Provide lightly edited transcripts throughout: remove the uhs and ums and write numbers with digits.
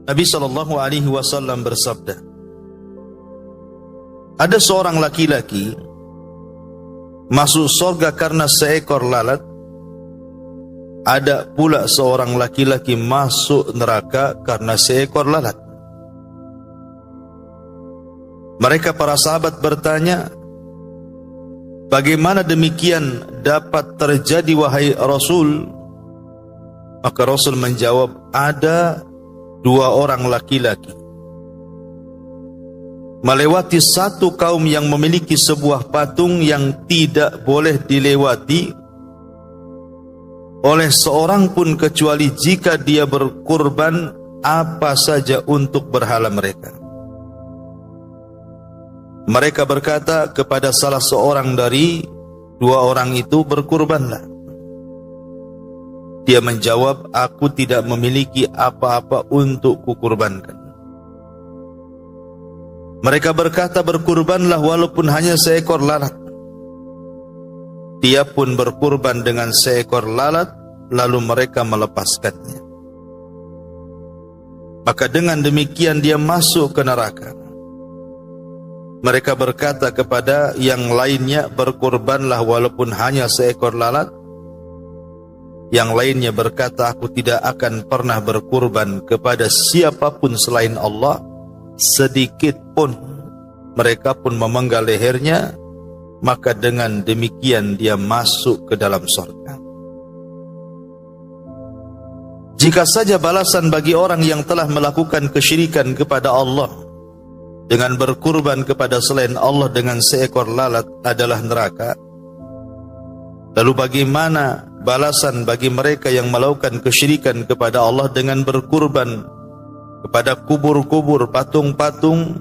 Nabi SAW bersabda, ada seorang laki-laki masuk surga karena seekor lalat, ada pula seorang laki-laki masuk neraka karena seekor lalat. Mereka para sahabat bertanya, bagaimana demikian dapat terjadi wahai Rasul? Maka Rasul menjawab, ada dua orang laki-laki melewati satu kaum yang memiliki sebuah patung yang tidak boleh dilewati oleh seorang pun kecuali jika dia berkurban apa saja untuk berhala mereka. Mereka berkata kepada salah seorang dari dua orang itu, berkurbanlah. Dia menjawab, aku tidak memiliki apa-apa untuk kukurbankan. Mereka berkata, berkurbanlah walaupun hanya seekor lalat. Dia pun berkurban dengan seekor lalat, lalu mereka melepaskannya. Maka dengan demikian dia masuk ke neraka. Mereka berkata kepada yang lainnya, berkurbanlah walaupun hanya seekor lalat. Yang lainnya berkata, aku tidak akan pernah berkurban kepada siapapun selain Allah sedikit pun. Mereka pun memenggal lehernya, maka dengan demikian dia masuk ke dalam surga. Jika saja balasan bagi orang yang telah melakukan kesyirikan kepada Allah dengan berkurban kepada selain Allah dengan seekor lalat adalah neraka, lalu bagaimana balasan bagi mereka yang melakukan kesyirikan kepada Allah dengan berkurban kepada kubur-kubur, patung-patung,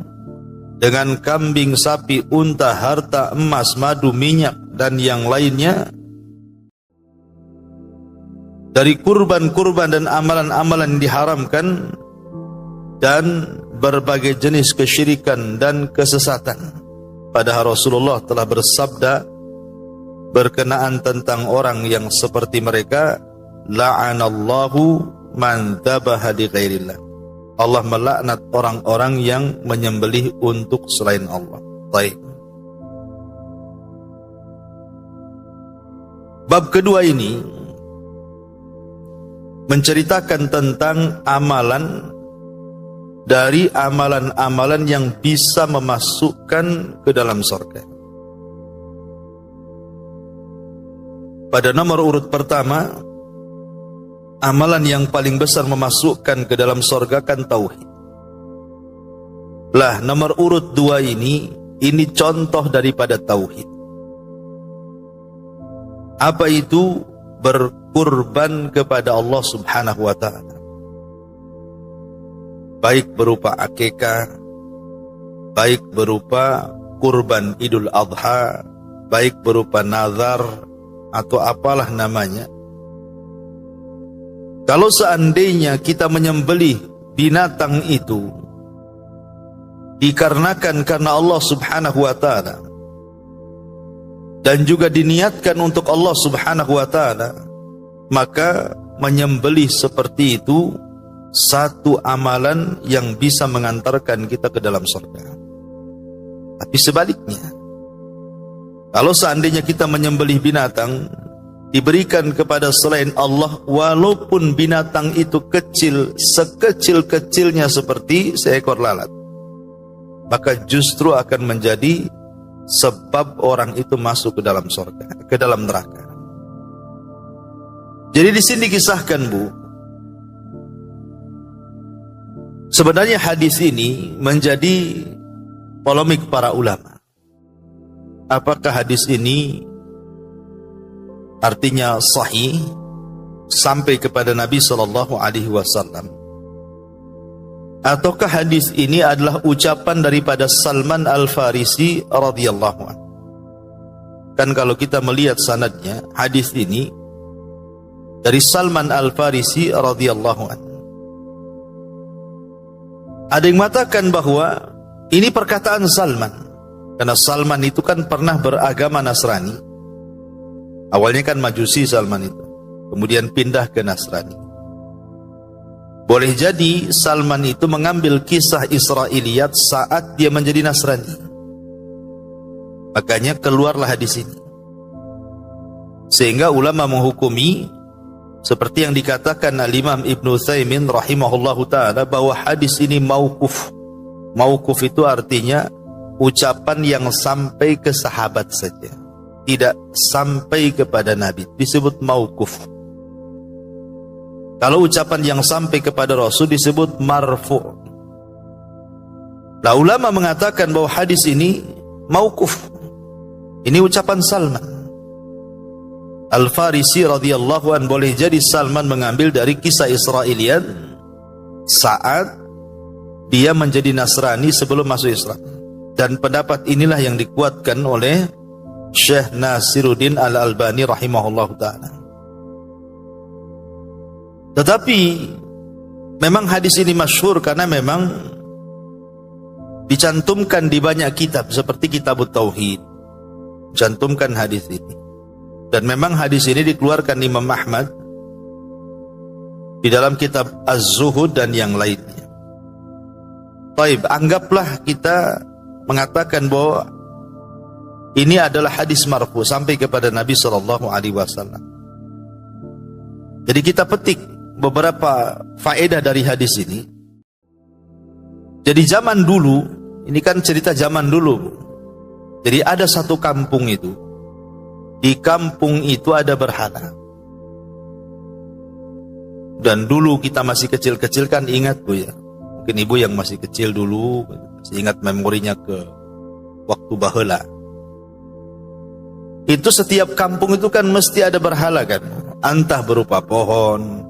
dengan kambing, sapi, unta, harta, emas, madu, minyak, dan yang lainnya dari kurban-kurban dan amalan-amalan yang diharamkan dan berbagai jenis kesyirikan dan kesesatan. Padahal Rasulullah telah bersabda berkenaan tentang orang yang seperti mereka, la'anallahu man dzabaha li ghairillah. Allah melaknat orang-orang yang menyembelih untuk selain Allah. Baik. Bab kedua ini menceritakan tentang amalan dari amalan-amalan yang bisa memasukkan ke dalam surga. Pada nomor urut pertama, amalan yang paling besar memasukkan ke dalam surga kan tauhid. Lah, nomor urut dua ini contoh daripada tauhid. Apa itu? Berkurban kepada Allah Subhanahu wa ta'ala. Baik berupa akikah, baik berupa kurban Idul Adha, baik berupa nazar atau apalah namanya. Kalau seandainya kita menyembelih binatang itu dikarenakan karena Allah Subhanahu wa ta'ala dan juga diniatkan untuk Allah Subhanahu wa ta'ala, maka menyembelih seperti itu satu amalan yang bisa mengantarkan kita ke dalam surga. Tapi sebaliknya, kalau seandainya kita menyembelih binatang diberikan kepada selain Allah, walaupun binatang itu kecil, sekecil-kecilnya seperti seekor lalat, maka justru akan menjadi sebab orang itu masuk ke dalam surga, ke dalam neraka. Jadi di sini kisahkan, Bu, sebenarnya hadis ini menjadi polemik para ulama. Apakah hadis ini artinya sahih sampai kepada Nabi SAW, ataukah hadis ini adalah ucapan daripada Salman Al-Farisi radhiyallahu anhu? Kan kalau kita melihat sanadnya, hadis ini dari Salman Al-Farisi radhiyallahu anhu. Ada yang mengatakan bahwa ini perkataan Salman, karena Salman itu kan pernah beragama Nasrani. Awalnya kan Majusi Salman itu, kemudian pindah ke Nasrani. Boleh jadi Salman itu mengambil kisah Israiliyat saat dia menjadi Nasrani. Makanya keluarlah hadis ini. Sehingga ulama menghukumi seperti yang dikatakan Al-Imam Ibnu Utsaimin rahimahullahu ta'ala bahwa hadis ini mauquf. Mauquf itu artinya ucapan yang sampai ke sahabat saja, tidak sampai kepada Nabi, disebut mauquf. Kalau ucapan yang sampai kepada Rasul disebut marfu'. Nah, ulama mengatakan bahwa hadis ini mauquf. Ini ucapan Salman Al-Farisi radhiyallahu an. Boleh jadi Salman mengambil dari kisah Israiliyat saat dia menjadi Nasrani sebelum masuk Islam. Dan pendapat inilah yang dikuatkan oleh Syekh Nasiruddin Al-Albani rahimahullahu ta'ala. Tetapi memang hadis ini masyhur karena memang dicantumkan di banyak kitab seperti Kitab Tauhid. Cantumkan hadis ini. Dan memang hadis ini dikeluarkan Imam Ahmad di dalam kitab Az-Zuhud dan yang lainnya. Baik, anggaplah kita mengatakan bahwa ini adalah hadis marfu sampai kepada Nabi SAW. Jadi kita petik beberapa faedah dari hadis ini. Jadi zaman dulu, ini kan cerita zaman dulu. Jadi ada satu kampung itu. Di kampung itu ada berhala. Dan dulu kita masih kecil-kecil kan, ingat Bu ya. Mungkin ibu yang masih kecil dulu masih ingat memorinya ke waktu baheula. Itu setiap kampung itu kan mesti ada berhala kan. Entah berupa pohon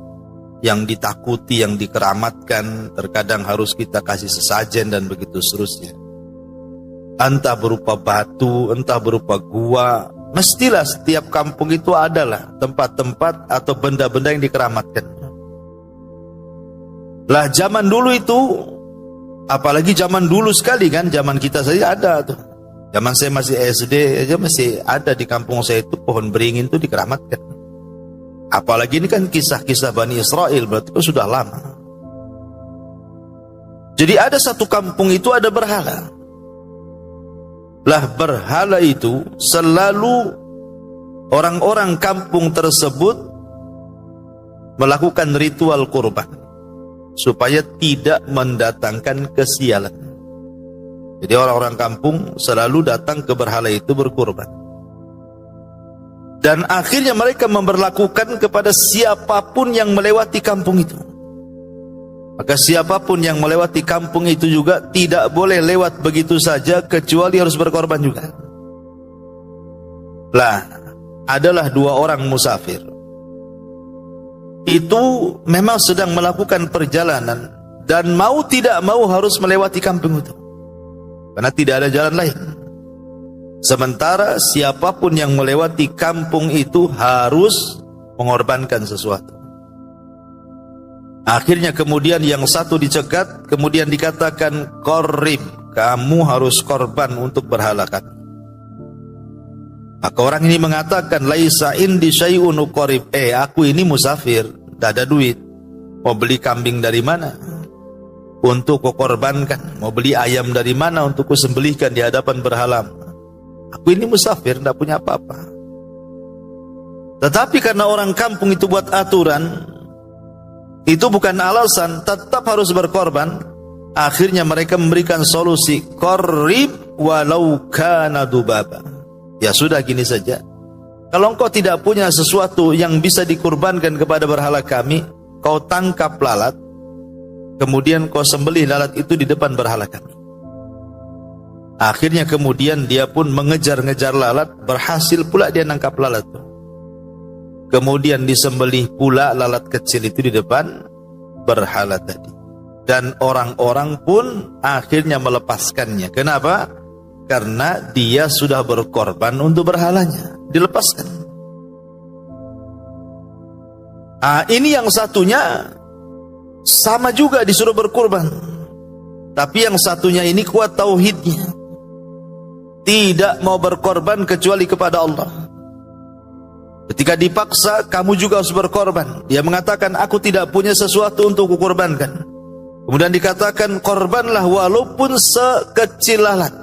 yang ditakuti, yang dikeramatkan, terkadang harus kita kasih sesajen dan begitu seterusnya. Entah berupa batu, entah berupa gua, mestilah setiap kampung itu adalah tempat-tempat atau benda-benda yang dikeramatkan. Lah zaman dulu itu, apalagi zaman dulu sekali kan, zaman kita saja ada tuh. Zaman saya masih SD aja masih ada di kampung saya itu pohon beringin itu dikeramatkan. Apalagi ini kan kisah-kisah Bani Israel, berarti itu sudah lama. Jadi ada satu kampung itu ada berhala. Lah berhala itu selalu orang-orang kampung tersebut melakukan ritual kurban supaya tidak mendatangkan kesialan. Jadi orang-orang kampung selalu datang ke berhala itu berkurban. Dan akhirnya mereka memberlakukan kepada siapapun yang melewati kampung itu. Maka siapapun yang melewati kampung itu juga tidak boleh lewat begitu saja, kecuali harus berkorban juga. Lah, adalah dua orang musafir. Itu memang sedang melakukan perjalanan dan mau tidak mau harus melewati kampung itu. Karena tidak ada jalan lain. Sementara siapapun yang melewati kampung itu harus mengorbankan sesuatu. Akhirnya kemudian yang satu dicegat, kemudian dikatakan qorrib, kamu harus korban untuk berhala kami. Maka orang ini mengatakan laisa indi syai'un uqarib, aku ini musafir, tidak ada duit. Mau beli kambing dari mana untuk kau korbankan? Mau beli ayam dari mana untuk kau sembelihkan di hadapan berhala? Aku ini musafir, tidak punya apa-apa. Tetapi karena orang kampung itu buat aturan, itu bukan alasan, tetap harus berkorban. Akhirnya mereka memberikan solusi, qarrib walau kana dubaba. Ya sudah, gini saja. Kalau engkau tidak punya sesuatu yang bisa dikurbankan kepada berhala kami, kau tangkap lalat, kemudian kau sembelih lalat itu di depan berhala kami. Akhirnya kemudian dia pun mengejar-ngejar lalat, berhasil pula dia nangkap lalat itu. Kemudian disembelih pula lalat kecil itu di depan berhala tadi. Dan orang-orang pun akhirnya melepaskannya. Kenapa? Karena dia sudah berkorban untuk berhalanya. Dilepaskan. Ini yang satunya sama juga disuruh berkorban. Tapi yang satunya ini kuat tauhidnya. Tidak mau berkorban kecuali kepada Allah. Ketika dipaksa, kamu juga harus berkorban. Dia mengatakan, aku tidak punya sesuatu untuk kukorbankan. Kemudian dikatakan, korbanlah walaupun sekecil lalat.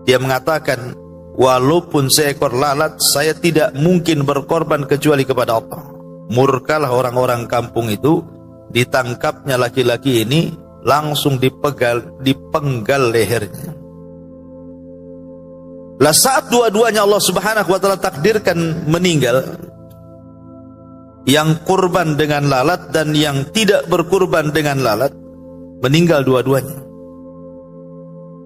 Dia mengatakan, walaupun seekor lalat, saya tidak mungkin berkorban kecuali kepada Allah. Murkalah orang-orang kampung itu, ditangkapnya laki-laki ini, langsung dipenggal lehernya. Lah saat dua-duanya Allah Subhanahu wa taala takdirkan meninggal, yang kurban dengan lalat dan yang tidak berkurban dengan lalat, meninggal dua-duanya.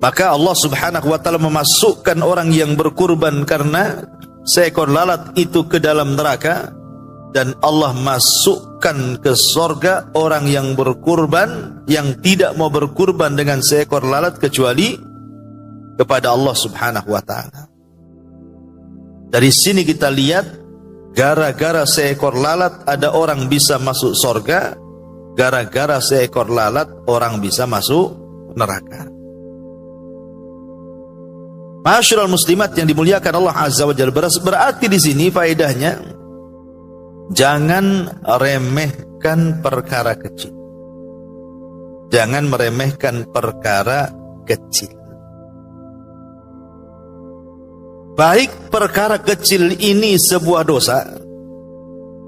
Maka Allah Subhanahu wa taala memasukkan orang yang berkurban karena seekor lalat itu ke dalam neraka, dan Allah masukkan ke surga orang yang berkurban, yang tidak mau berkurban dengan seekor lalat kecuali kepada Allah Subhanahu wa taala. Dari sini kita lihat, gara-gara seekor lalat ada orang bisa masuk surga, gara-gara seekor lalat orang bisa masuk neraka. Ma'asyiral muslimat yang dimuliakan Allah Azza wa Jalla, berarti di sini faedahnya, jangan remehkan perkara kecil. Jangan meremehkan perkara kecil. Baik perkara kecil ini sebuah dosa,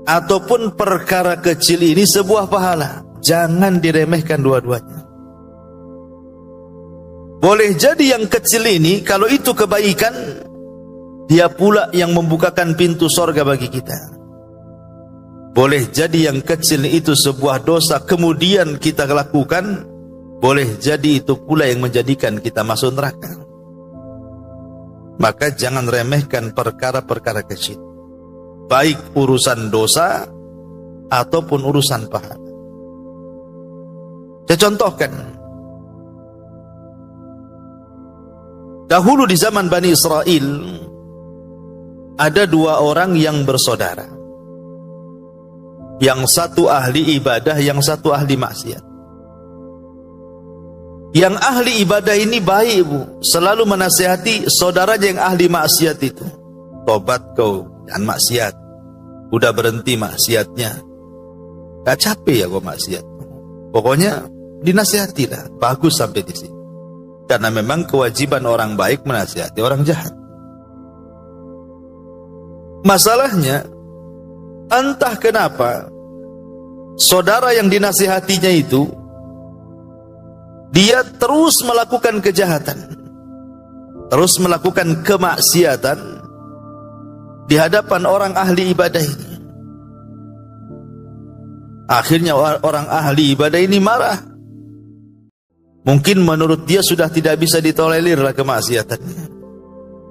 ataupun perkara kecil ini sebuah pahala, jangan diremehkan dua-duanya. Boleh jadi yang kecil ini, kalau itu kebaikan, dia pula yang membukakan pintu surga bagi kita. Boleh jadi yang kecil itu sebuah dosa, kemudian kita lakukan, boleh jadi itu pula yang menjadikan kita masuk neraka. Maka jangan remehkan perkara-perkara kecil, baik urusan dosa ataupun urusan pahala. Saya contohkan, dahulu di zaman Bani Israel ada dua orang yang bersaudara, yang satu ahli ibadah, yang satu ahli maksiat. Yang ahli ibadah ini baik, Bu, selalu menasihati saudaranya yang ahli maksiat itu. Tobat kau, jangan maksiat. Udah berhenti maksiatnya. Gak capek ya kau maksiat. Pokoknya dinasihatilah, bagus sampai di sini. Karena memang kewajiban orang baik menasihati orang jahat. Masalahnya, entah kenapa saudara yang dinasihatinya itu, dia terus melakukan kejahatan, terus melakukan kemaksiatan di hadapan orang ahli ibadah ini. Akhirnya orang ahli ibadah ini marah. Mungkin menurut dia sudah tidak bisa ditolerirlah kemaksiatannya,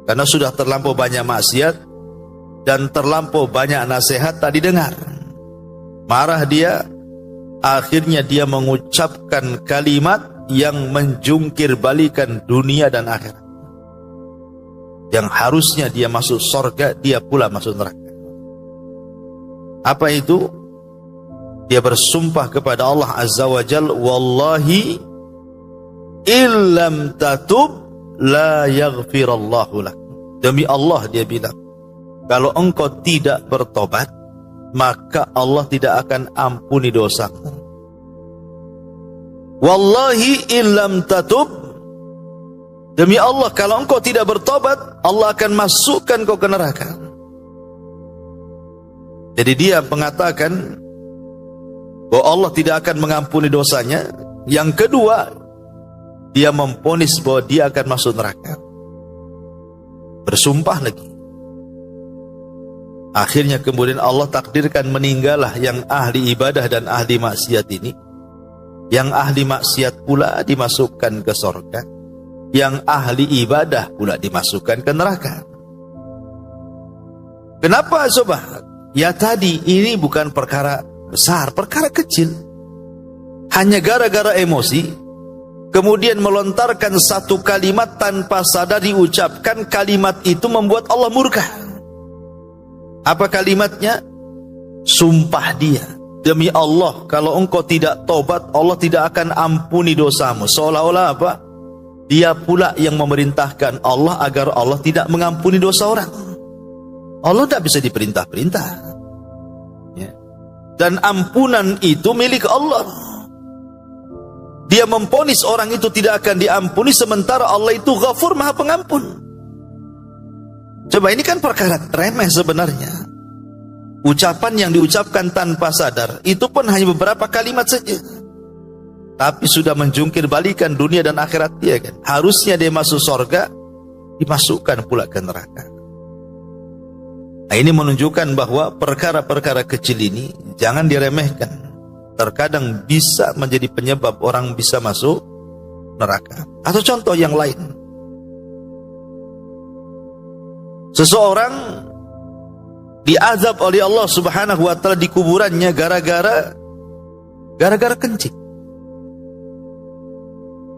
karena sudah terlampau banyak maksiat dan terlampau banyak nasihat tadi dengar. Marah dia, akhirnya dia mengucapkan kalimat yang menjungkir balikan dunia dan akhirat. Yang harusnya dia masuk surga, dia pula masuk neraka. Apa itu? Dia bersumpah kepada Allah Azza wa Jalla, wallahi illam tatub la yaghfirallahu lak. Demi Allah dia bilang, kalau engkau tidak bertobat, maka Allah tidak akan ampuni dosamu. Wallahi illam tatub, demi Allah kalau engkau tidak bertobat, Allah akan masukkan kau ke neraka. Jadi dia mengatakan bahwa Allah tidak akan mengampuni dosanya. Yang kedua, dia memvonis bahwa dia akan masuk neraka. Bersumpah lagi. Akhirnya kemudian Allah takdirkan meninggallah yang ahli ibadah dan ahli maksiat ini. Yang ahli maksiat pula dimasukkan ke surga, yang ahli ibadah pula dimasukkan ke neraka. Kenapa coba? Ya tadi ini bukan perkara besar, perkara kecil. Hanya gara-gara emosi, kemudian melontarkan satu kalimat tanpa sadar diucapkan, kalimat itu membuat Allah murka. Apa kalimatnya? Sumpah dia, demi Allah, kalau engkau tidak tobat, Allah tidak akan ampuni dosamu. Seolah-olah apa? Dia pula yang memerintahkan Allah agar Allah tidak mengampuni dosa orang. Allah tidak bisa diperintah-perintah. Ya. Dan ampunan itu milik Allah. Dia memvonis orang itu tidak akan diampuni, sementara Allah itu Ghafur, Maha Pengampun. Coba, ini kan perkara remeh sebenarnya. Ucapan yang diucapkan tanpa sadar, itu pun hanya beberapa kalimat saja, tapi sudah menjungkir balikan dunia dan akhirat dia kan. Harusnya dia masuk surga, dimasukkan pula ke neraka. Nah, ini menunjukkan bahwa perkara-perkara kecil ini jangan diremehkan. Terkadang bisa menjadi penyebab orang bisa masuk neraka. Atau contoh yang lain. Seseorang diazab oleh Allah Subhanahu wa taala di kuburannya gara-gara kencing.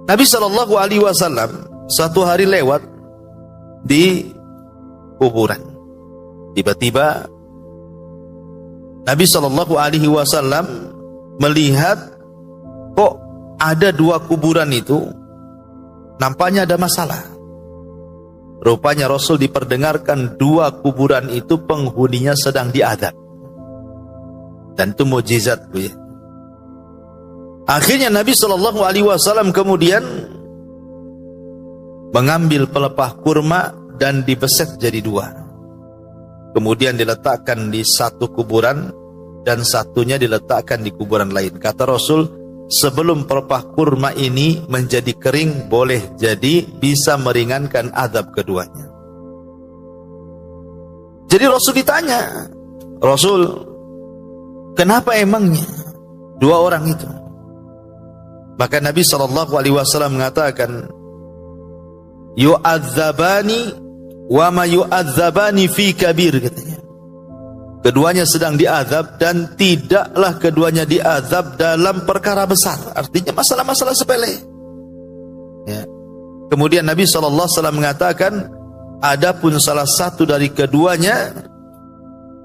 Nabi sallallahu alaihi wasallam satu hari lewat di kuburan. Tiba-tiba Nabi sallallahu alaihi wasallam melihat kok ada dua kuburan itu nampaknya ada masalah. Rupanya Rasul diperdengarkan dua kuburan itu penghuninya sedang diazab. Dan itu mukjizat, Bu, ya. Akhirnya Nabi sallallahu alaihi wasallam kemudian mengambil pelepah kurma dan dibeset jadi dua. Kemudian diletakkan di satu kuburan dan satunya diletakkan di kuburan lain. Kata Rasul, sebelum pelepah kurma ini menjadi kering, boleh jadi bisa meringankan azab keduanya. Jadi Rasul ditanya, Rasul, kenapa emangnya dua orang itu? Maka Nabi SAW mengatakan, yu'adzabani wa ma yu'adzabani fi kabir, katanya. Keduanya sedang diazab dan tidaklah keduanya diazab dalam perkara besar. Artinya masalah-masalah sepele. Ya. Kemudian Nabi SAW mengatakan, adapun salah satu dari keduanya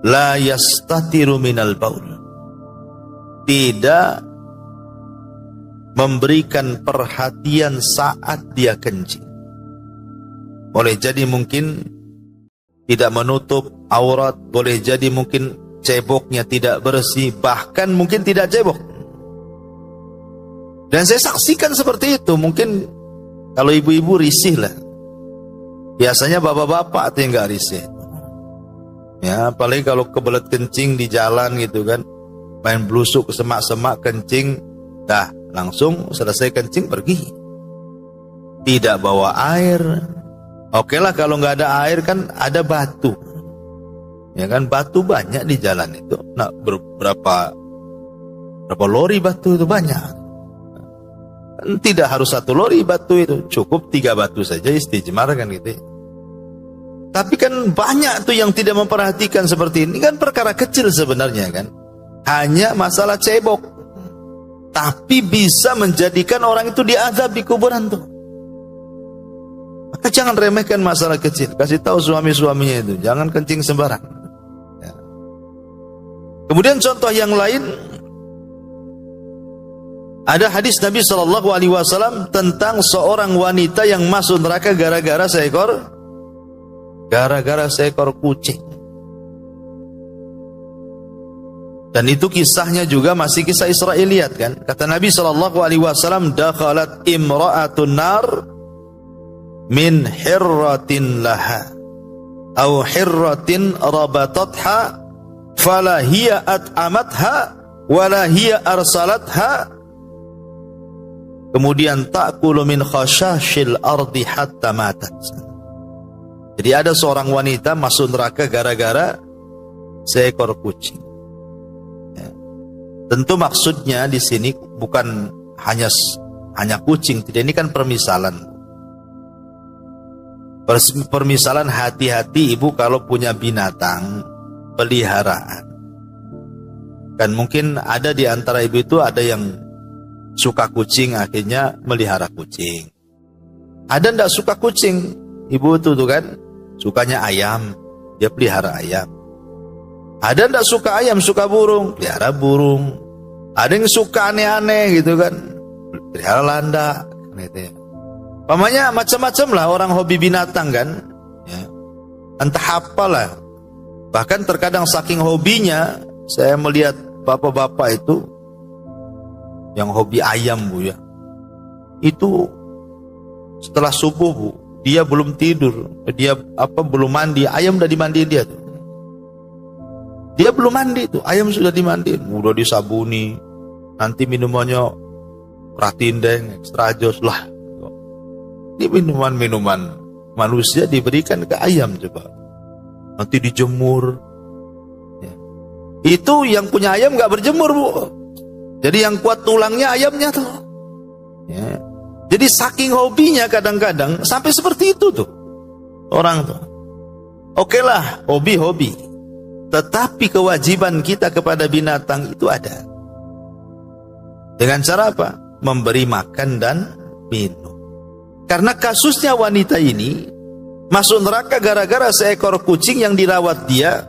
la yastatiru minal baul, tidak memberikan perhatian saat dia kencing. Boleh jadi mungkin tidak menutup aurat, boleh jadi mungkin ceboknya tidak bersih, bahkan mungkin tidak cebok. Dan saya saksikan seperti itu. Mungkin kalau ibu-ibu risih lah, biasanya bapak-bapak yang nggak risih. Ya, apalagi kalau kebelet kencing di jalan gitu kan, main blusuk ke semak-semak kencing, dah langsung selesai kencing pergi, tidak bawa air. Oke lah, kalau nggak ada air kan ada batu, ya kan, batu banyak di jalan itu. Nah, berapa lori batu itu banyak. Tidak harus satu lori batu itu, cukup 3 batu saja istijmar kan gitu. Tapi kan banyak tuh yang tidak memperhatikan seperti ini. Kan perkara kecil sebenarnya kan, hanya masalah cebok, tapi bisa menjadikan orang itu diazab di kuburan tuh. Maka jangan remehkan masalah kecil. Kasih tahu suami-suaminya itu, jangan kencing sembarang. Ya. Kemudian contoh yang lain, ada hadis Nabi SAW tentang seorang wanita yang masuk neraka gara-gara seekor kucing. Dan itu kisahnya juga masih kisah Israiliyat kan. Kata Nabi SAW, dakhalat imra'atun nar min hirratin laha au hirratin rabatatha fala hiya at'amatha wala hiya arsalatha, kemudian ta'kulu min khashashil ardi hatta matat. Jadi ada seorang wanita masuk neraka gara-gara seekor kucing. Ya. Tentu maksudnya di sini bukan hanya kucing, tidak, ini kan permisalan. Permisalan, hati-hati ibu kalau punya binatang peliharaan. Kan mungkin ada di antara ibu itu ada yang suka kucing, akhirnya melihara kucing. Ada ndak suka kucing, ibu itu tuh kan sukanya ayam, dia pelihara ayam. Ada ndak suka ayam, suka burung, pelihara burung. Ada yang suka aneh-aneh gitu kan, pelihara landak gitu. Pamanya macam-macam lah orang hobi binatang kan, ya. Entah apalah, Bahkan terkadang saking hobinya, saya melihat bapak-bapak itu yang hobi ayam, Bu, ya. Itu setelah subuh, Bu, dia belum tidur, dia belum mandi, ayam udah dimandiin dia tuh. Dia belum mandi tuh, ayam sudah dimandiin, udah disabuni, nanti minumannya Pratindeng, Extra Jos lah. Ini minuman-minuman manusia diberikan ke ayam coba. Nanti dijemur. Ya. Itu yang punya ayam gak berjemur, Bu. Jadi yang kuat tulangnya ayamnya tuh. Ya. Jadi saking hobinya kadang-kadang sampai seperti itu tuh orang tuh. Oke lah, hobi-hobi. Tetapi kewajiban kita kepada binatang itu ada. Dengan cara apa? Memberi makan dan minum. Karena kasusnya wanita ini masuk neraka gara-gara seekor kucing yang dirawat dia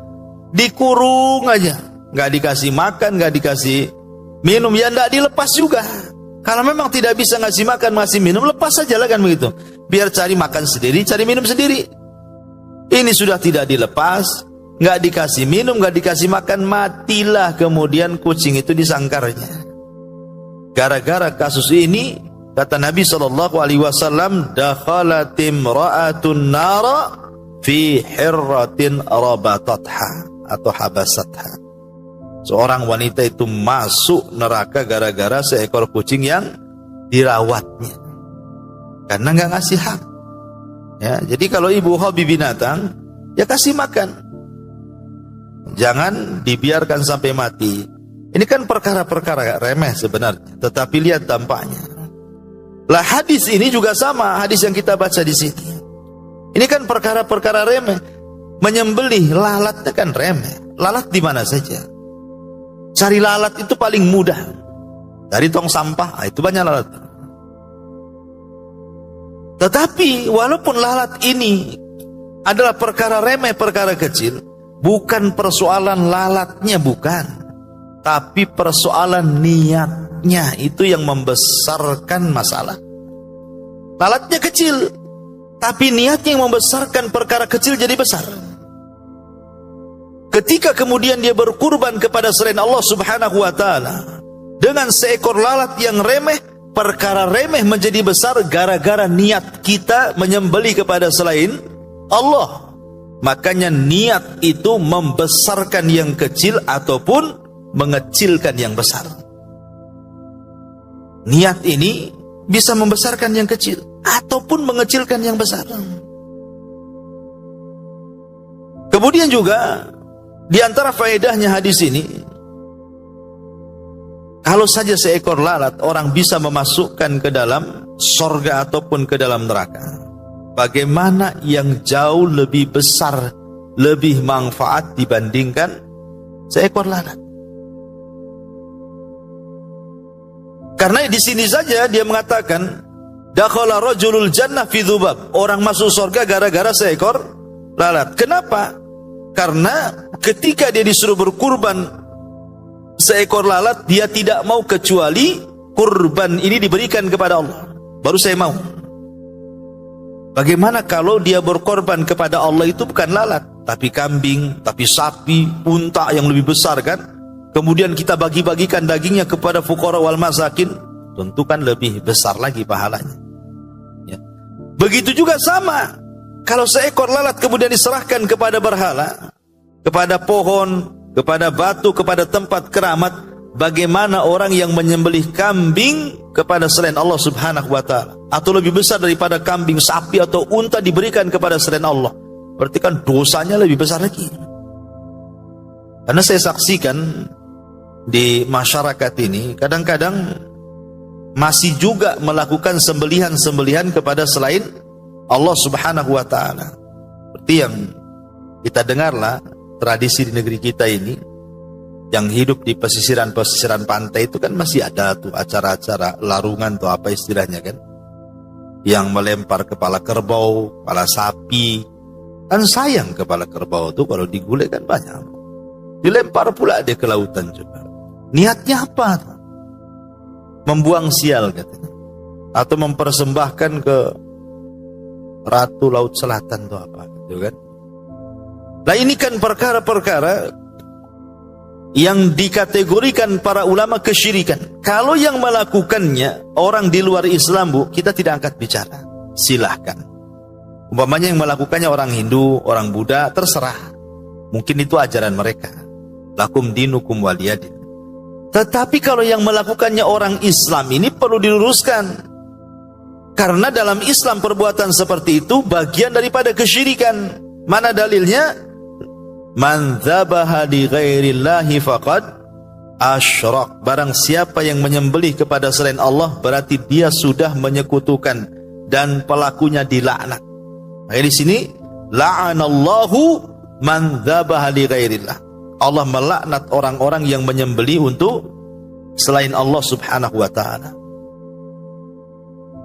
dikurung aja. Nggak dikasih makan, nggak dikasih minum, ya nggak dilepas juga. Kalau memang tidak bisa ngasih makan, ngasih minum, lepas saja lah kan begitu. Biar cari makan sendiri, cari minum sendiri. Ini sudah tidak dilepas, nggak dikasih minum, nggak dikasih makan, matilah kemudian kucing itu di sangkarnya. Gara-gara kasus ini, kata Nabi SAW, dakhalat imra'atun nara fi hirratin rabatatha atau habasatha. Seorang wanita itu masuk neraka gara-gara seekor kucing yang dirawatnya. Karena nggak ngasih hak. Ya, jadi kalau ibu hobi binatang, ya kasih makan. Jangan dibiarkan sampai mati. Ini kan perkara-perkara remeh sebenarnya, tetapi lihat dampaknya. Lah hadis ini juga sama, hadis yang kita baca di sini. Ini kan perkara-perkara remeh. Menyembelih lalatnya kan remeh. Lalat di mana saja. Cari lalat itu paling mudah. Dari tong sampah, itu banyak lalat. Tetapi walaupun lalat ini adalah perkara remeh, perkara kecil, bukan persoalan lalatnya, bukan. Tapi persoalan niatnya itu yang membesarkan masalah. Lalatnya kecil, tapi niatnya yang membesarkan perkara kecil jadi besar. Ketika kemudian dia berkurban kepada selain Allah Subhanahu wa ta'ala dengan seekor lalat yang remeh, perkara remeh menjadi besar gara-gara niat kita menyembelih kepada selain Allah. Makanya niat itu membesarkan yang kecil ataupun mengecilkan yang besar. Niat ini bisa membesarkan yang kecil ataupun mengecilkan yang besar. Kemudian juga di antara faedahnya hadis ini, kalau saja seekor lalat orang bisa memasukkan ke dalam sorga ataupun ke dalam neraka, bagaimana yang jauh lebih besar, lebih manfaat dibandingkan seekor lalat. Karena di sini saja dia mengatakan, dakhala rajulul jannah fi dzubab, orang masuk surga gara-gara seekor lalat. Kenapa? Karena ketika dia disuruh berkurban seekor lalat, dia tidak mau kecuali kurban ini diberikan kepada Allah. Baru saya mau. Bagaimana kalau dia berkorban kepada Allah itu bukan lalat, tapi kambing, tapi sapi, unta yang lebih besar kan? Kemudian kita bagi-bagikan dagingnya kepada fuqara wal masakin, tentu kan lebih besar lagi pahalanya. Ya. Begitu juga sama. Kalau seekor lalat kemudian diserahkan kepada berhala, kepada pohon, kepada batu, kepada tempat keramat, bagaimana orang yang menyembelih kambing kepada selain Allah Subhanahu wa ta'ala, atau lebih besar daripada kambing, sapi atau unta diberikan kepada selain Allah, berarti kan dosanya lebih besar lagi. Karena saya saksikan di masyarakat ini kadang-kadang masih juga melakukan sembelihan-sembelihan kepada selain Allah Subhanahu wa ta'ala. Seperti yang kita dengarlah, tradisi di negeri kita ini yang hidup di pesisiran-pesisiran pantai itu kan masih ada tuh acara-acara larungan tuh, apa istilahnya kan, yang melempar kepala kerbau, kepala sapi. Kan sayang kepala kerbau tuh kalau digulai kan banyak, dilempar pula dia ke lautan juga. Niatnya apa? Membuang sial katanya, atau mempersembahkan ke Ratu Laut Selatan tuh apa gitu kan. Nah ini kan perkara-perkara yang dikategorikan para ulama kesyirikan. Kalau yang melakukannya orang di luar Islam, Bu, kita tidak angkat bicara. Silahkan. Umpamanya yang melakukannya orang Hindu, orang Buddha, terserah. Mungkin itu ajaran mereka. Lakum dinukum waliyadin. Tetapi kalau yang melakukannya orang Islam ini perlu diluruskan. Karena dalam Islam perbuatan seperti itu bagian daripada kesyirikan. Mana dalilnya? Man dzabaha li ghairillahi faqad asyrak. Barang siapa yang menyembelih kepada selain Allah, berarti dia sudah menyekutukan dan pelakunya dilaknat. Nah, di sini la'anallahu man dzabaha li ghairillah. Allah melaknat orang-orang yang menyembelih untuk selain Allah Subhanahu wa taala.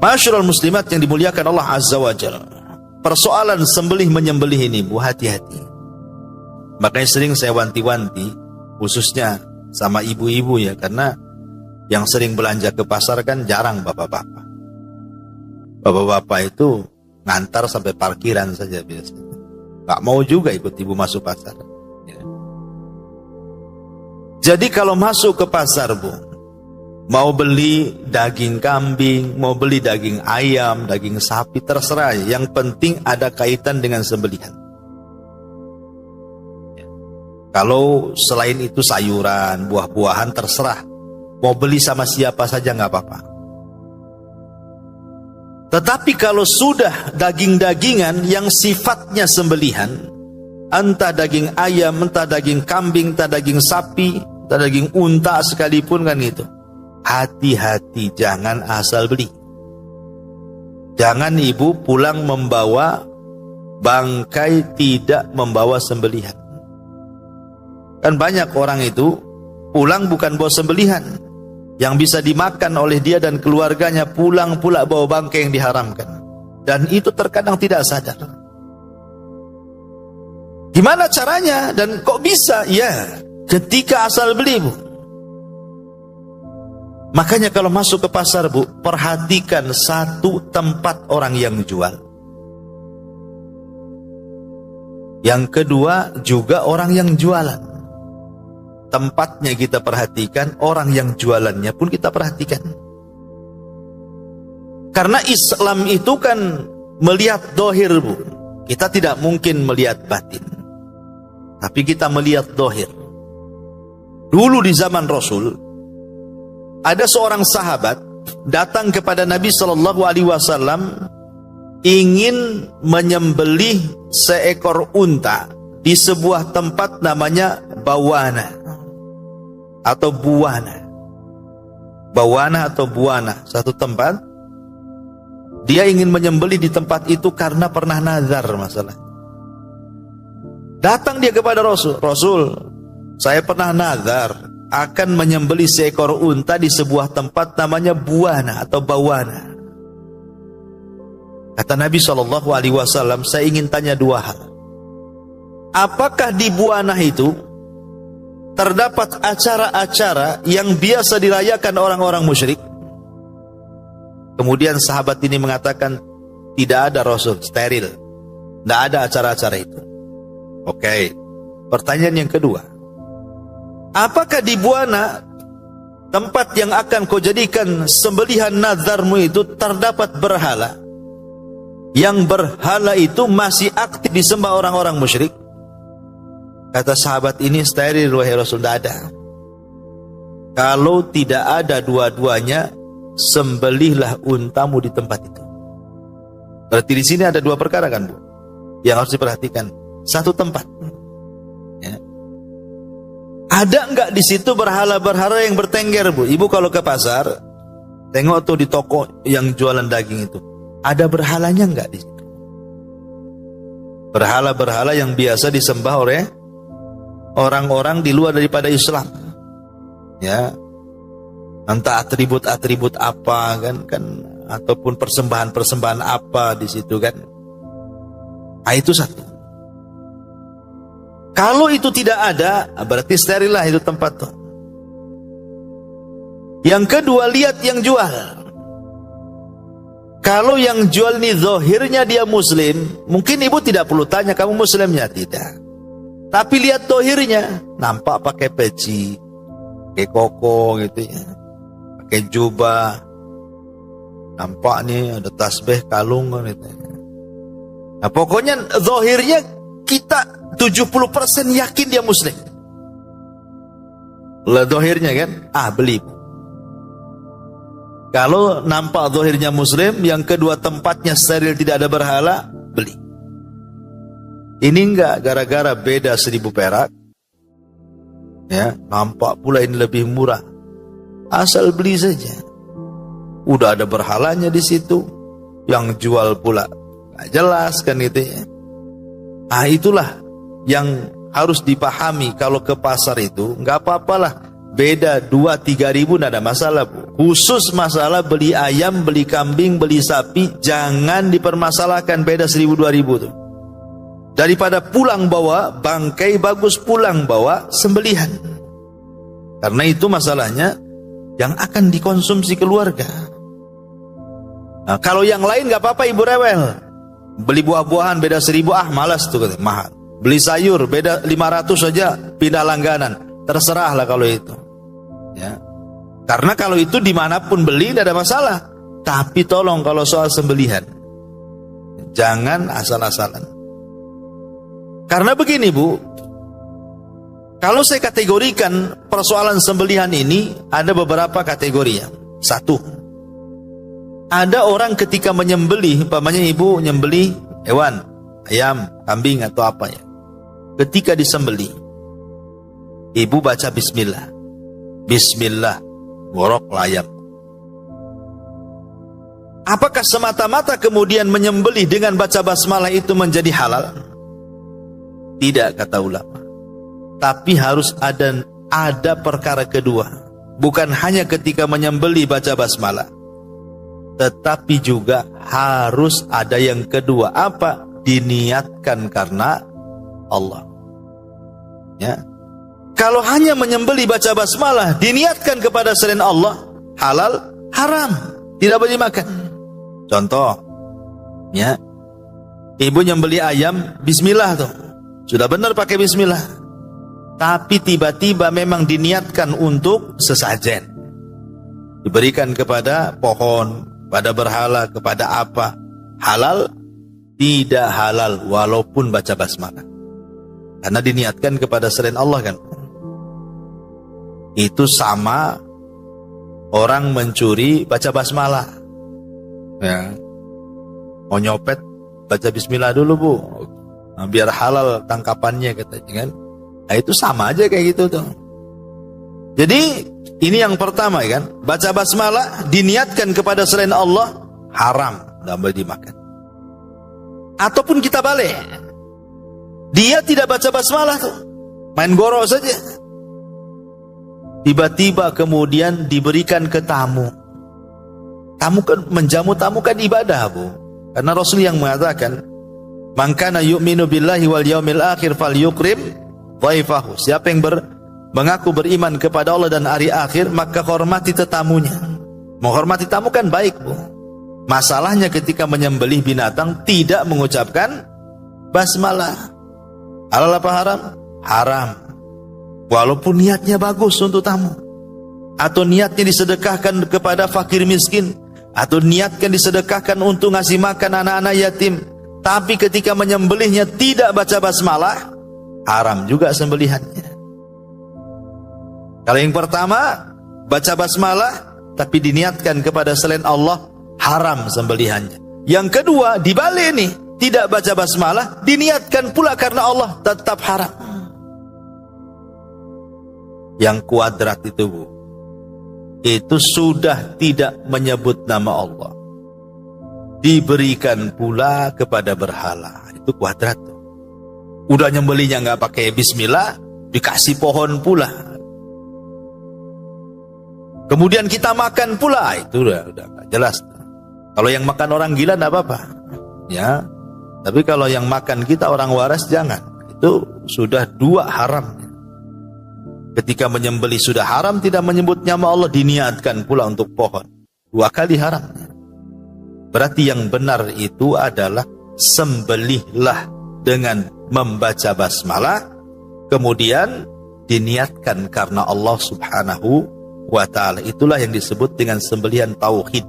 Masyarul muslimat yang dimuliakan Allah Azza wa Jalla. Persoalan sembelih menyembelih ini, Bu, hati-hati. Makanya sering saya wanti-wanti, khususnya sama ibu-ibu ya, karena yang sering belanja ke pasar kan jarang bapak-bapak. Bapak-bapak itu ngantar sampai parkiran saja biasanya. Gak mau juga ikut ibu masuk pasar. Ya. Jadi kalau masuk ke pasar, Bu, mau beli daging kambing, mau beli daging ayam, daging sapi, terserah. Yang penting ada kaitan dengan sembelihan. Kalau selain itu sayuran, buah-buahan, terserah. Mau beli sama siapa saja nggak apa-apa. Tetapi kalau sudah daging-dagingan yang sifatnya sembelihan, entah daging ayam, entah daging kambing, entah daging sapi, entah daging unta sekalipun kan gitu. Hati-hati, jangan asal beli. Jangan ibu pulang membawa bangkai tidak membawa sembelihan. Kan banyak orang itu pulang bukan bawa sembelihan yang bisa dimakan oleh dia dan keluarganya, pulang pula bawa bangkai yang diharamkan. Dan itu terkadang tidak sadar. Gimana caranya dan kok bisa? Ya, ketika asal beli, Bu. Makanya kalau masuk ke pasar, Bu, perhatikan satu tempat orang yang jual. Yang kedua juga orang yang jualan. Tempatnya kita perhatikan, orang yang jualannya pun kita perhatikan. Karena Islam itu kan melihat dohir, Bu. Kita tidak mungkin melihat batin. Tapi kita melihat dohir. Dulu di zaman Rasul, ada seorang sahabat datang kepada Nabi SAW ingin menyembelih seekor unta di sebuah tempat namanya Bawana atau Buwana. Bawana atau Buwana, satu tempat. Dia ingin menyembelih di tempat itu karena pernah nazar masalah. Datang dia kepada Rasul, Rasul, saya pernah nazar akan menyembelih seekor unta di sebuah tempat namanya Buwana atau Bawana. Kata Nabi SAW, saya ingin tanya dua hal. Apakah di Buwana itu terdapat acara-acara yang biasa dirayakan orang-orang musyrik? Kemudian sahabat ini mengatakan, tidak ada Rasul, steril. Tidak ada acara-acara itu. Oke. Pertanyaan yang kedua. Apakah di Buwana, tempat yang akan kau jadikan sembelihan nazarmu itu, terdapat berhala? Yang berhala itu masih aktif disembah orang-orang musyrik? Kata sahabat ini, steril wahai Rasul, tidak ada. Kalau tidak ada dua-duanya, sembelihlah untamu di tempat itu. Berarti di sini ada dua perkara kan, Bu, yang harus diperhatikan. Satu tempat. Ya. Ada enggak di situ berhala-berhala yang bertengger, Bu? Ibu kalau ke pasar, tengok tuh di toko yang jualan daging itu, ada berhalanya enggak di situ? Berhala-berhala yang biasa disembah oleh orang-orang di luar daripada Islam, ya, entah atribut-atribut apa kan, ataupun persembahan-persembahan apa di situ kan. Nah, itu satu. Kalau itu tidak ada, berarti steril lah itu tempat tuh. Yang kedua, lihat yang jual. Kalau yang jual ini zahirnya dia muslim, mungkin ibu tidak perlu tanya kamu muslimnya, tidak. Tapi lihat dohirnya, nampak pakai peci, pakai koko gitu ya, pakai jubah, nampak nih ada tasbih, kalung gitu. Nah pokoknya dohirnya kita 70% yakin dia muslim. Lah dohirnya kan, beli. Kalau nampak dohirnya muslim, yang kedua tempatnya steril, tidak ada berhala, beli. Ini enggak gara-gara beda 1.000 perak, ya, nampak pula ini lebih murah, asal beli saja. Udah ada berhalanya di situ, yang jual pula nggak jelas kan itu ya. Itulah yang harus dipahami. Kalau ke pasar itu nggak apa-apalah, beda 2-3 ribu nggak ada masalah, Bu. Khusus masalah beli ayam, beli kambing, beli sapi, jangan dipermasalahkan beda 1.000-2.000 tuh. Daripada pulang bawa bangkai, bagus pulang bawa sembelihan. Karena itu masalahnya yang akan dikonsumsi keluarga. Nah, kalau yang lain nggak apa-apa, ibu rewel. Beli buah-buahan beda 1.000, malas tuh, mahal. Beli sayur beda 500 saja, pindah langganan. Terserahlah kalau itu. Ya. Karena kalau itu dimanapun beli tidak ada masalah. Tapi tolong kalau soal sembelihan, jangan asal-asalan. Karena begini, Bu, kalau saya kategorikan persoalan sembelihan ini, ada beberapa kategori ya. Satu, ada orang ketika menyembelih, umpamanya ibu nyembelih hewan, ayam, kambing atau apa ya. Ketika disembelih, ibu baca bismillah. Bismillah, gorok layam. Apakah semata-mata kemudian menyembelih dengan baca basmalah itu menjadi halal? Tidak, kata ulama. Tapi harus ada perkara kedua. Bukan hanya ketika menyembelih baca basmalah, tetapi juga harus ada yang kedua. Apa? Diniatkan karena Allah. Ya. Kalau hanya menyembelih baca basmalah, diniatkan kepada selain Allah, halal, haram, tidak boleh dimakan. Contoh, ya, ibu nyembelih ayam, bismillah tuh. Sudah benar pakai bismillah. Tapi tiba-tiba memang diniatkan untuk sesajen. Diberikan kepada pohon, pada berhala, kepada apa. Halal? Tidak halal walaupun baca basmalah. Karena diniatkan kepada selain Allah kan. Itu sama orang mencuri baca basmalah. Ya. Mau nyopet baca bismillah dulu, Bu. Nah, biar halal tangkapannya katanya kan. Nah, itu sama aja kayak gitu tuh. Jadi ini yang pertama kan, baca basmalah diniatkan kepada selain Allah, haram, tidak boleh dimakan. Ataupun kita balik, dia tidak baca basmalah tuh, main gorok saja. Tiba-tiba kemudian diberikan ke tamu. Tamu kan, menjamu tamu kan ibadah, Bu. Karena Rasul yang mengatakan, man kana yu'minu billahi wal yaumil akhir falyukrim dhaifahu. Siapa yang mengaku beriman kepada Allah dan hari akhir, maka hormati tetamunya. Menghormati tamu kan baik, Bu. Masalahnya ketika menyembelih binatang tidak mengucapkan basmalah. Halal apa haram? Haram. Walaupun niatnya bagus untuk tamu, atau niatnya disedekahkan kepada fakir miskin, atau niatkan disedekahkan untuk ngasih makan anak-anak yatim, tapi ketika menyembelihnya tidak baca basmalah, haram juga sembelihannya. Kalau yang pertama, baca basmalah tapi diniatkan kepada selain Allah, haram sembelihannya. Yang kedua, dibalik nih, tidak baca basmalah, diniatkan pula karena Allah, tetap haram. Yang kuadrat itu, Bu, itu sudah tidak menyebut nama Allah, diberikan pula kepada berhala. Itu kuadrat tuh. Udah nyembelihnya nggak pakai bismillah, dikasih pohon pula. Kemudian kita makan pula, itu udah nggak jelas. Kalau yang makan orang gila nggak apa-apa, ya. Tapi kalau yang makan kita orang waras jangan. Itu sudah dua haram. Ketika menyembelih sudah haram, tidak menyebut nama Allah, diniatkan pula untuk pohon. 2 kali haram. Berarti yang benar itu adalah sembelihlah dengan membaca basmalah, kemudian diniatkan karena Allah Subhanahu wa ta'ala. Itulah yang disebut dengan sembelihan tauhid.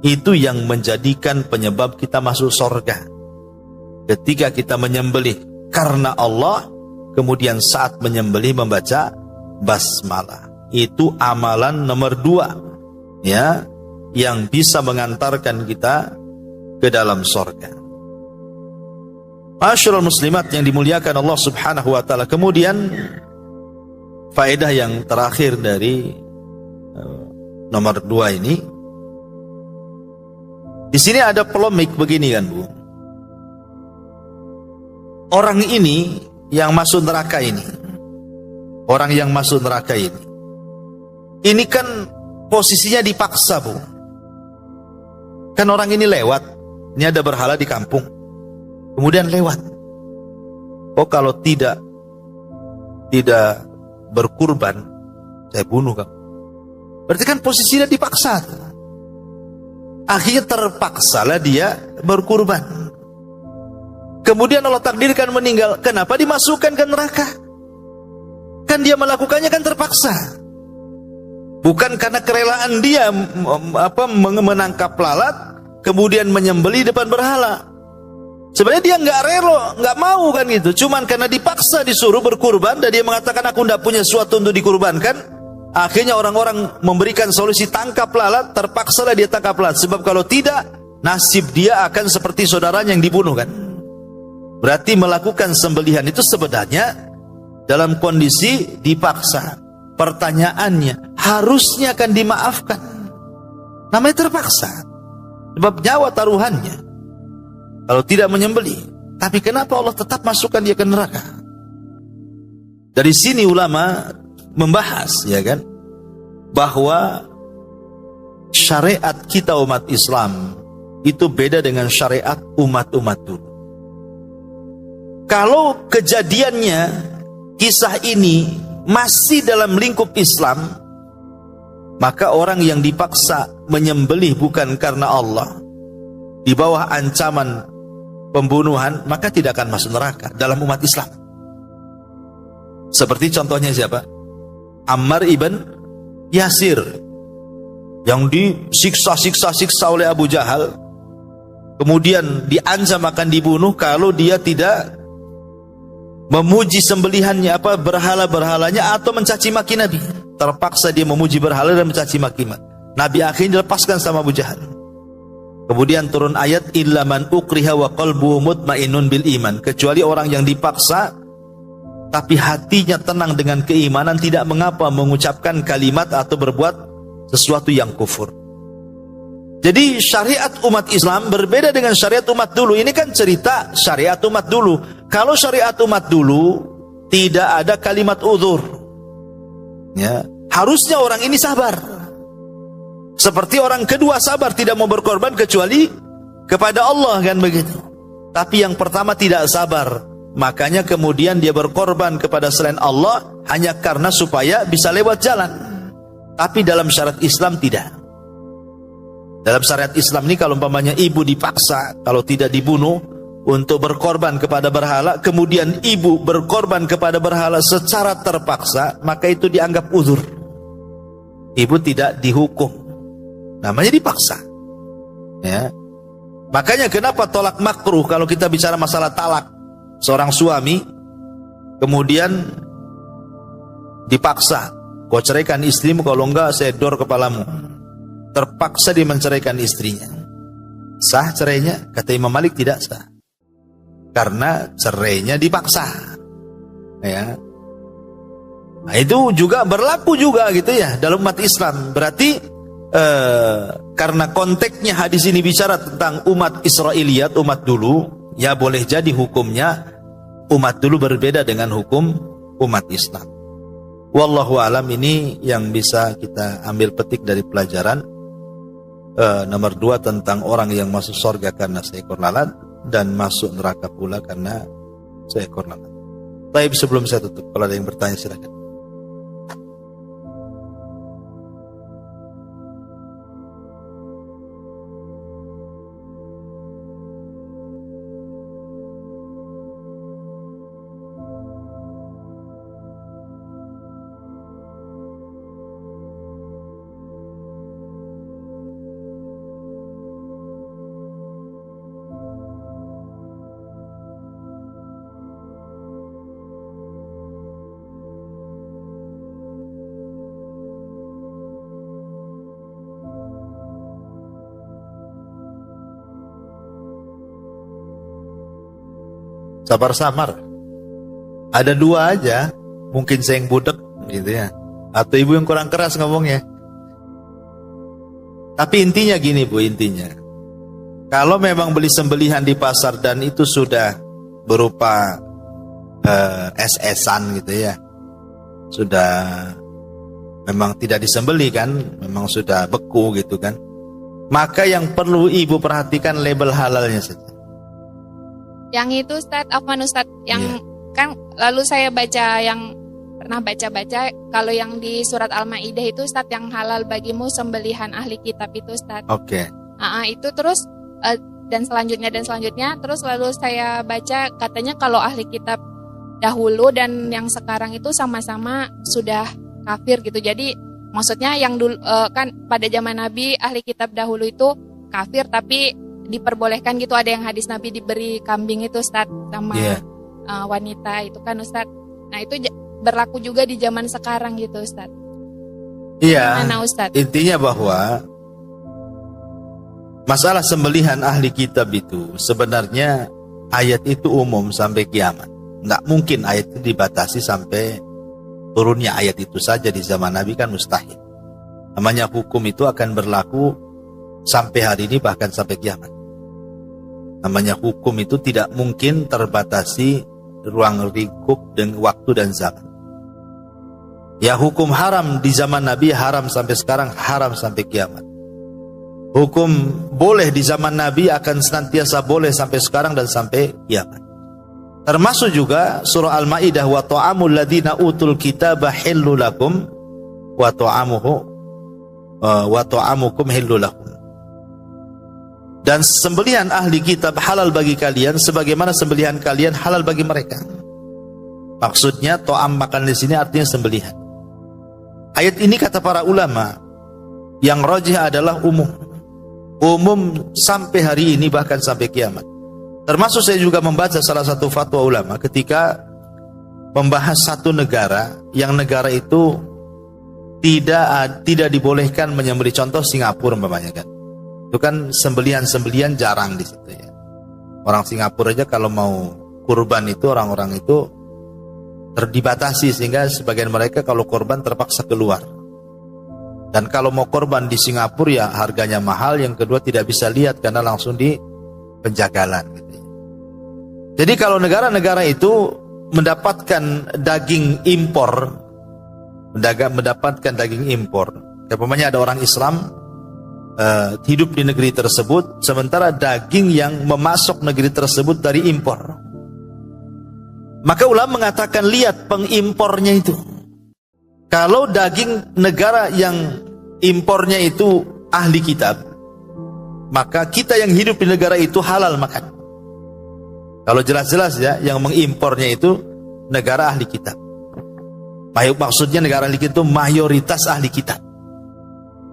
Itu yang menjadikan penyebab kita masuk surga. Ketika kita menyembelih karena Allah, kemudian saat menyembelih membaca basmalah. Itu amalan nomor 2, ya, yang bisa mengantarkan kita ke dalam surga. Masyarul muslimat yang dimuliakan Allah Subhanahu wa ta'ala. Kemudian faedah yang terakhir dari nomor 2 ini, di sini ada polemik begini kan, Bu. Orang ini yang masuk neraka ini, orang yang masuk neraka ini kan posisinya dipaksa, Bu. Kan orang ini lewat, ini ada berhala di kampung, kemudian lewat. Oh, kalau tidak berkurban, saya bunuh kamu. Berarti kan posisinya dipaksa. Akhirnya terpaksalah dia berkurban. Kemudian Allah takdirkan meninggal. Kenapa dimasukkan ke neraka? Kan dia melakukannya kan terpaksa. Bukan karena kerelaan dia menangkap lalat, kemudian menyembelih depan berhala. Sebenarnya dia nggak rela, nggak mau kan gitu. Cuman karena dipaksa disuruh berkurban dan dia mengatakan aku nggak punya sesuatu untuk dikurbankan. Akhirnya orang-orang memberikan solusi tangkap lalat, terpaksalah dia tangkap lalat. Sebab kalau tidak, nasib dia akan seperti saudaranya yang dibunuh kan. Berarti melakukan sembelihan itu sebenarnya dalam kondisi dipaksa. Pertanyaannya, harusnya akan dimaafkan. Namanya terpaksa. Sebab nyawa taruhannya. Kalau tidak menyembelih. Tapi kenapa Allah tetap masukkan dia ke neraka? Dari sini ulama membahas, ya kan, bahwa syariat kita umat Islam itu beda dengan syariat umat-umat dulu. Kalau kejadiannya, kisah ini masih dalam lingkup Islam, maka orang yang dipaksa menyembelih bukan karena Allah, di bawah ancaman pembunuhan, maka tidak akan masuk neraka dalam umat Islam. Seperti contohnya siapa? Ammar ibn Yasir, yang disiksa oleh Abu Jahal, kemudian diancam akan dibunuh kalau dia tidak memuji sembelihannya, berhala-berhalanya, atau mencaci maki Nabi. Terpaksa dia memuji berhala dan mencaci maki Nabi. Akhirnya dilepaskan sama Abu Jahal. Kemudian turun ayat illa man ukriha wa qalbuhu mutmainnun bil iman, kecuali orang yang dipaksa tapi hatinya tenang dengan keimanan, tidak mengapa mengucapkan kalimat atau berbuat sesuatu yang kufur. Jadi syariat umat Islam berbeda dengan syariat umat dulu. Ini kan cerita syariat umat dulu. Kalau syariat umat dulu tidak ada kalimat uzur, ya, harusnya orang ini sabar. Seperti orang kedua sabar, tidak mau berkorban kecuali kepada Allah, kan begitu. Tapi yang pertama tidak sabar, makanya kemudian dia berkorban kepada selain Allah hanya karena supaya bisa lewat jalan. Tapi dalam syariat Islam tidak. Dalam syariat Islam ini kalau umpamanya ibu dipaksa, kalau tidak dibunuh, untuk berkorban kepada berhala, kemudian ibu berkorban kepada berhala secara terpaksa, maka itu dianggap uzur. Ibu tidak dihukum, namanya dipaksa, ya. Makanya kenapa tolak makruh kalau kita bicara masalah talak. Seorang suami kemudian dipaksa, kau ceraikan istrimu, kalau enggak saya dor kepalamu. Terpaksa dia menceraikan istrinya. Sah cerainya? Kata Imam Malik tidak sah, karena cerainya dipaksa, ya. Nah, itu juga berlaku juga gitu ya dalam umat Islam. Berarti karena konteksnya hadis ini bicara tentang umat Israiliyat, umat dulu, ya boleh jadi hukumnya umat dulu berbeda dengan hukum umat Islam. Wallahu alam. Ini yang bisa kita ambil petik dari pelajaran nomor 2 tentang orang yang masuk surga karena seekor lalat dan masuk neraka pula karena seekor lalat. Baik, sebelum saya tutup, kalau ada yang bertanya silakan. Sabar-samar. Ada dua aja, mungkin saya yang budek gitu ya, atau ibu yang kurang keras ngomongnya. Tapi intinya gini Bu, intinya kalau memang beli sembelihan di pasar dan itu sudah berupa es-esan gitu ya, sudah memang tidak disembeli kan, memang sudah beku gitu kan, maka yang perlu ibu perhatikan label halalnya saja. Yang itu Ustadz, Afwan Ustadz, yang kan lalu saya baca, yang pernah baca-baca, kalau yang di surat Al-Maidah itu Ustadz, yang halal bagimu sembelihan ahli kitab itu Ustadz. Oke. Itu terus dan selanjutnya terus lalu saya baca katanya kalau ahli kitab dahulu dan yang sekarang itu sama-sama sudah kafir gitu. Jadi maksudnya yang dulu kan pada zaman Nabi ahli kitab dahulu itu kafir tapi diperbolehkan gitu, ada yang hadis Nabi diberi kambing itu Ustadz sama wanita itu kan Ustadz. Nah itu berlaku juga di zaman sekarang gitu Ustadz. Iya. Gimana Ustadz? Intinya bahwa masalah sembelihan ahli kitab itu sebenarnya ayat itu umum sampai kiamat. Nggak mungkin ayat itu dibatasi sampai turunnya ayat itu saja di zaman Nabi, kan mustahil. Namanya hukum itu akan berlaku sampai hari ini bahkan sampai kiamat. Namanya hukum itu tidak mungkin terbatasi ruang lingkup dan waktu dan zaman. Ya hukum haram di zaman Nabi haram sampai sekarang, haram sampai kiamat. Hukum boleh di zaman Nabi akan senantiasa boleh sampai sekarang dan sampai kiamat. Termasuk juga surah Al-Maidah, wa ta'amul ladzina utul kitaba hillu lakum wa ta'amukum hillu lakum. Dan sembelihan ahli kitab halal bagi kalian sebagaimana sembelihan kalian halal bagi mereka. Maksudnya to'am, makan di sini artinya sembelihan. Ayat ini kata para ulama yang rajih adalah umum. Umum sampai hari ini bahkan sampai kiamat. Termasuk saya juga membaca salah satu fatwa ulama ketika membahas satu negara yang negara itu tidak dibolehkan menyembelih, contoh Singapura umpamanya kan. Itu kan sembelihan-sembelihan jarang di situ ya. Orang Singapura aja kalau mau kurban itu orang-orang itu terdibatasi sehingga sebagian mereka kalau kurban terpaksa keluar. Dan kalau mau kurban di Singapura ya harganya mahal, yang kedua tidak bisa lihat karena langsung di penjagalan gitu ya. Jadi kalau negara-negara itu mendapatkan daging impor, mendapatkan daging impor, umpamanya ada orang Islam hidup di negeri tersebut, sementara daging yang memasuk negeri tersebut dari impor, maka ulama mengatakan lihat pengimpornya itu. Kalau daging negara yang impornya itu ahli kitab, maka kita yang hidup di negara itu halal makan. Kalau jelas-jelas ya yang mengimpornya itu negara ahli kitab. Maksudnya negara ahli kitab itu mayoritas ahli kitab.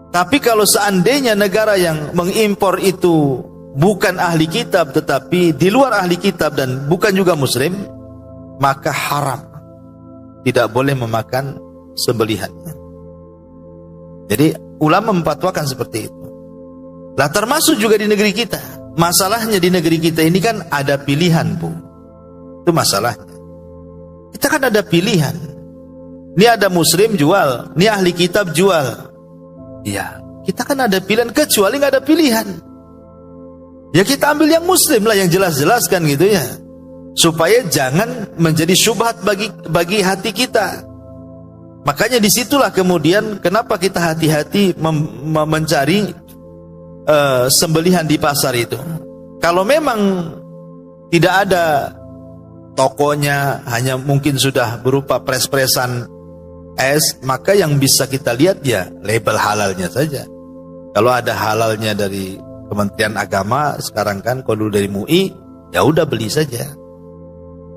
Tapi kalau seandainya negara yang mengimpor itu bukan ahli kitab tetapi di luar ahli kitab dan bukan juga muslim, maka haram, tidak boleh memakan sembelihannya. Jadi ulama memfatwakan seperti itu. Lah termasuk juga di negeri kita. Masalahnya di negeri kita ini kan ada pilihan, Bu. Itu masalahnya. Kita kan ada pilihan. Ini ada muslim jual, ini ahli kitab jual. Ya, kita kan ada pilihan, kecuali nggak ada pilihan. Ya kita ambil yang muslim lah, yang jelas-jelas kan gitu ya. Supaya jangan menjadi syubhat bagi hati kita. Makanya disitulah kemudian kenapa kita hati-hati mencari sembelihan di pasar itu. Kalau memang tidak ada tokonya, hanya mungkin sudah berupa pres-presan es, maka yang bisa kita lihat ya label halalnya saja. Kalau ada halalnya dari Kementerian Agama sekarang kan, kalau dari MUI ya udah beli saja.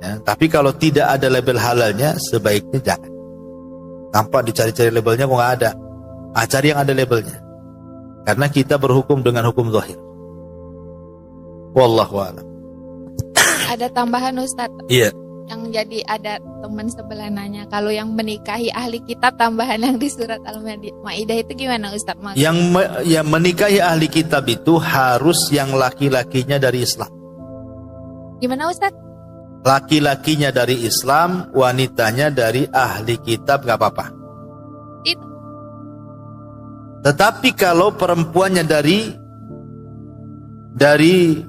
Ya, tapi kalau tidak ada label halalnya sebaiknya jangan. Tanpa dicari-cari labelnya kok nggak ada. Cari yang ada labelnya. Karena kita berhukum dengan hukum zahir. Wallahu a'lam. Ada tambahan Ustadz. Iya. Yang jadi ada teman sebelah nanya, kalau yang menikahi ahli kitab tambahan yang di surat Al-Maidah itu gimana Ustadz? Yang menikahi ahli kitab itu harus yang laki-lakinya dari Islam. Gimana Ustadz? Laki-lakinya dari Islam, wanitanya dari ahli kitab, gak apa-apa. Itu. Tetapi kalau perempuannya dari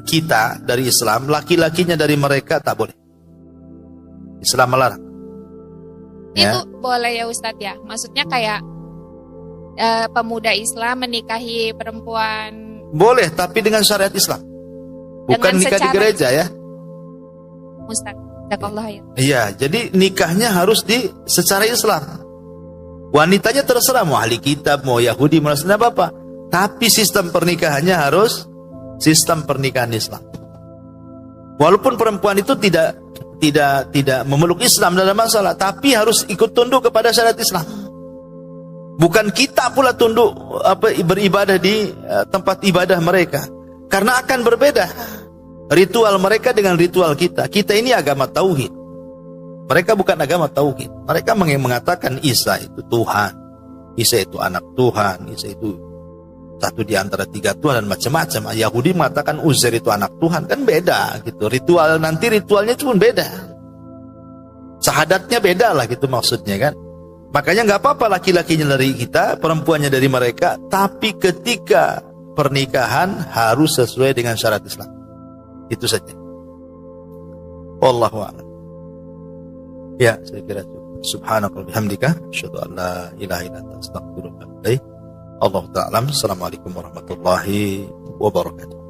kita, dari Islam, laki-lakinya dari mereka, tak boleh. Islam melarang. Itu boleh ya Ustadz ya. Maksudnya kayak pemuda Islam menikahi perempuan. Boleh, tapi dengan syariat Islam. Bukan nikah di gereja ya. Ustadz, jazakallah ya. Iya, jadi nikahnya harus secara Islam. Wanitanya terserah mau ahli kitab, mau Yahudi, mau Nasrani, apa-apa. Tapi sistem pernikahannya harus sistem pernikahan Islam. Walaupun perempuan itu tidak memeluk Islam dalam masalah, tapi harus ikut tunduk kepada syariat Islam. Bukan kita pula tunduk beribadah di tempat ibadah mereka, karena akan berbeda ritual mereka dengan ritual kita. Kita ini agama tauhid, mereka bukan agama tauhid. Mereka mengatakan Isa itu Tuhan, Isa itu anak Tuhan, Isa itu satu di antara 3 Tuhan dan macam-macam. Yahudi mengatakan Uzair itu anak Tuhan, kan beda gitu. Ritualnya pun beda. Syahadatnya beda lah gitu maksudnya kan. Makanya nggak apa-apa laki-lakinya dari kita, perempuannya dari mereka, tapi ketika pernikahan harus sesuai dengan syarat Islam. Itu saja. Wallahu a'lam. Ya, saya kira cukup. Subhanakallahumma bihamdika, asyhadu an la ilaha illa anta, astaghfiruka wa atubu ilaik. Allahu ta'ala. Assalamualaikum warahmatullahi wabarakatuh.